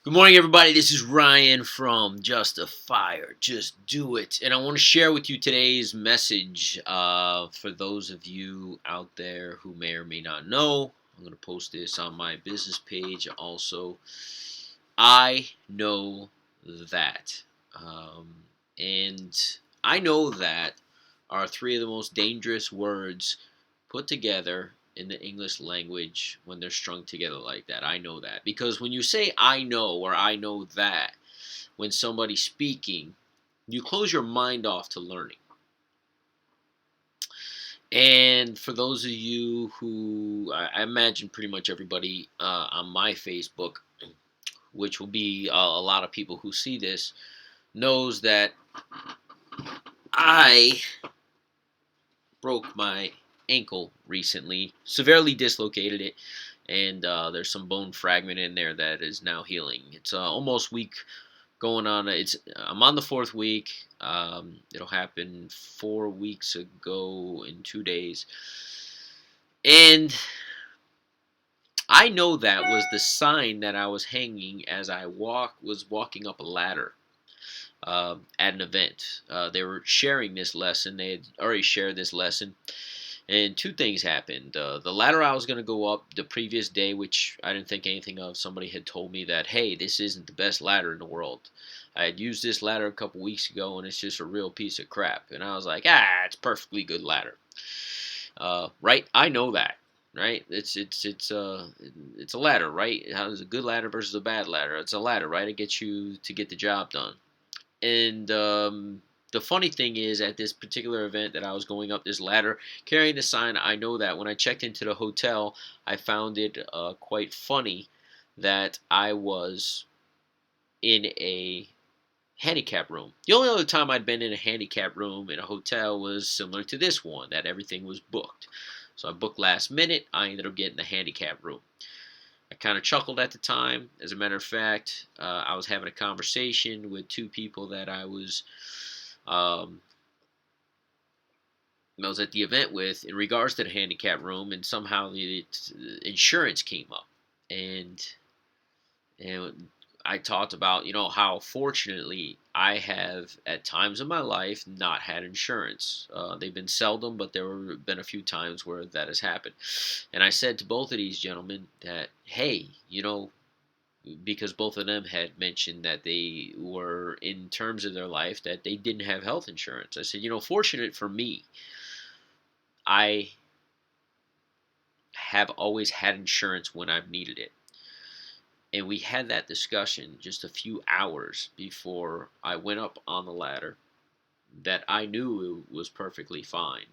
Good morning, everybody. This is Ryan from Just a Fire. Just do it. And I want to share with you today's message for those of you out there who may or may not know. I'm going to post this on my business page also. I know that. Um, and I know that are three of the most dangerous words put together in the English language when they're strung together like that. I know that. Because when you say I know or I know that, when somebody's speaking, you close your mind off to learning. And for those of you who, I imagine pretty much everybody on my Facebook, which will be a lot of people who see this, knows that I broke my ankle recently, severely dislocated it, and there's some bone fragment in there that is now healing. It's almost week going on. I'm on the fourth week. It'll happen 4 weeks ago in 2 days, and I know that was the sign that I was hanging as I was walking up a ladder at an event. They were sharing this lesson. They had already shared this lesson. And two things happened. The ladder I was going to go up the previous day, which I didn't think anything of, somebody had told me that, hey, this isn't the best ladder in the world. I had used this ladder a couple weeks ago, and it's just a real piece of crap. And I was like, it's a perfectly good ladder. Right? I know that. Right? It's a ladder, right? How is a good ladder versus a bad ladder? It's a ladder, right? It gets you to get the job done. And the funny thing is, at this particular event that I was going up this ladder, carrying the sign, I know that when I checked into the hotel, I found it quite funny that I was in a handicap room. The only other time I'd been in a handicap room in a hotel was similar to this one, that everything was booked. So I booked last minute. I ended up getting the handicap room. I kind of chuckled at the time. As a matter of fact, I was having a conversation with two people um, I was at the event with in regards to the handicap room, and somehow the insurance came up, and I talked about how fortunately I have at times in my life not had insurance. They've been seldom, but there have been a few times where that has happened. And I said to both of these gentlemen that, hey, because both of them had mentioned that they were in terms of their life that they didn't have health insurance. I said, fortunate for me, I have always had insurance when I've needed it. And we had that discussion just a few hours before I went up on the ladder that I knew it was perfectly fine.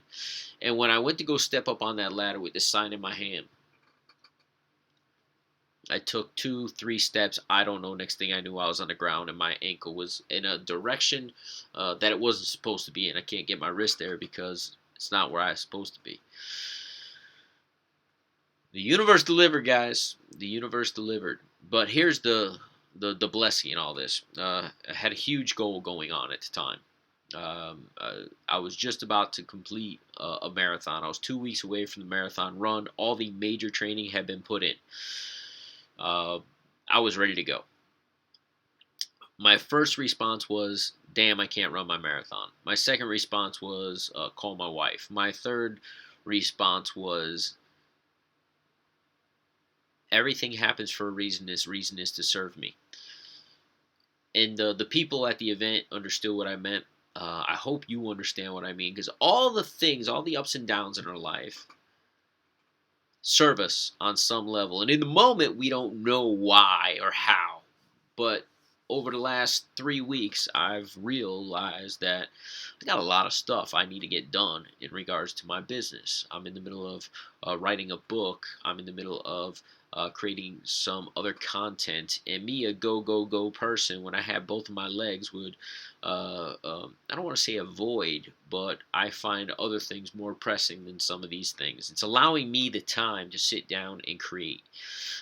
And when I went to go step up on that ladder with this sign in my hand, I took 2, 3 steps. I don't know. Next thing I knew, I was on the ground and my ankle was in a direction that it wasn't supposed to be in. I can't get my wrist there because it's not where I was supposed to be. The universe delivered, guys. The universe delivered. But here's the blessing in all this. I had a huge goal going on at the time. I was just about to complete a marathon. I was 2 weeks away from the marathon run. All the major training had been put in. I was ready to go. My first response was, damn, I can't run my marathon. My second response was, call my wife. My third response was, everything happens for a reason. This reason is to serve me. And the people at the event understood what I meant. I hope you understand what I mean, because all the things, all the ups and downs in our life serve us on some level. And in the moment, we don't know why or how. But over the last 3 weeks, I've realized that I got a lot of stuff I need to get done in regards to my business. I'm in the middle of writing a book. I'm in the middle of creating some other content. And me, a go, go, go person, when I have both of my legs, would, I don't want to say avoid, but I find other things more pressing than some of these things. It's allowing me the time to sit down and create.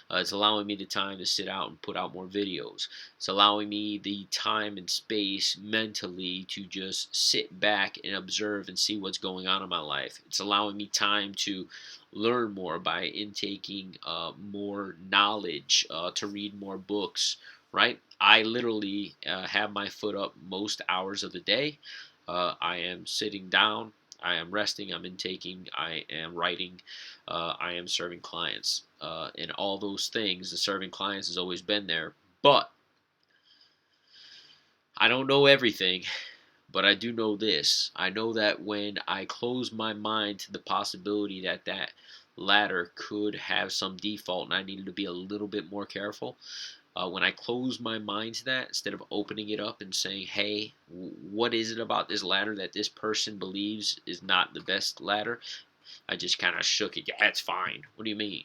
It's allowing me the time to sit out and put out more videos. It's allowing me the time and space mentally to just sit back and observe and see what's going on in my life. It's allowing me time to learn more by intaking more knowledge, to read more books, right? I literally have my foot up most hours of the day. I am sitting down, I am resting, I'm intaking, I am writing, I am serving clients. And all those things, the serving clients has always been there. But I don't know everything, but I do know this. I know that when I close my mind to the possibility that that ladder could have some default and I needed to be a little bit more careful, when I close my mind to that, instead of opening it up and saying, hey, what is it about this ladder that this person believes is not the best ladder? I just kind of shook it. Yeah, that's fine. What do you mean?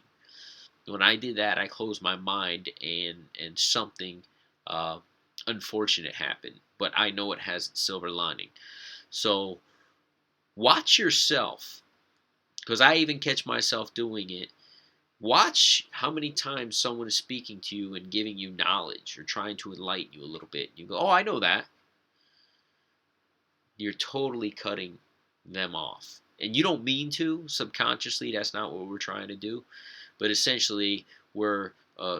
When I did that, I closed my mind, and something uh, unfortunate happened. But I know it has its silver lining. So watch yourself, because I even catch myself doing it. Watch how many times someone is speaking to you and giving you knowledge or trying to enlighten you a little bit. You go, oh, I know that. You're totally cutting them off. And you don't mean to, subconsciously, that's not what we're trying to do. But essentially, we're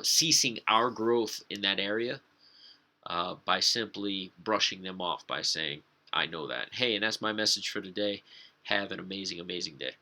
ceasing our growth in that area by simply brushing them off by saying, I know that. Hey, and that's my message for today. Have an amazing, amazing day.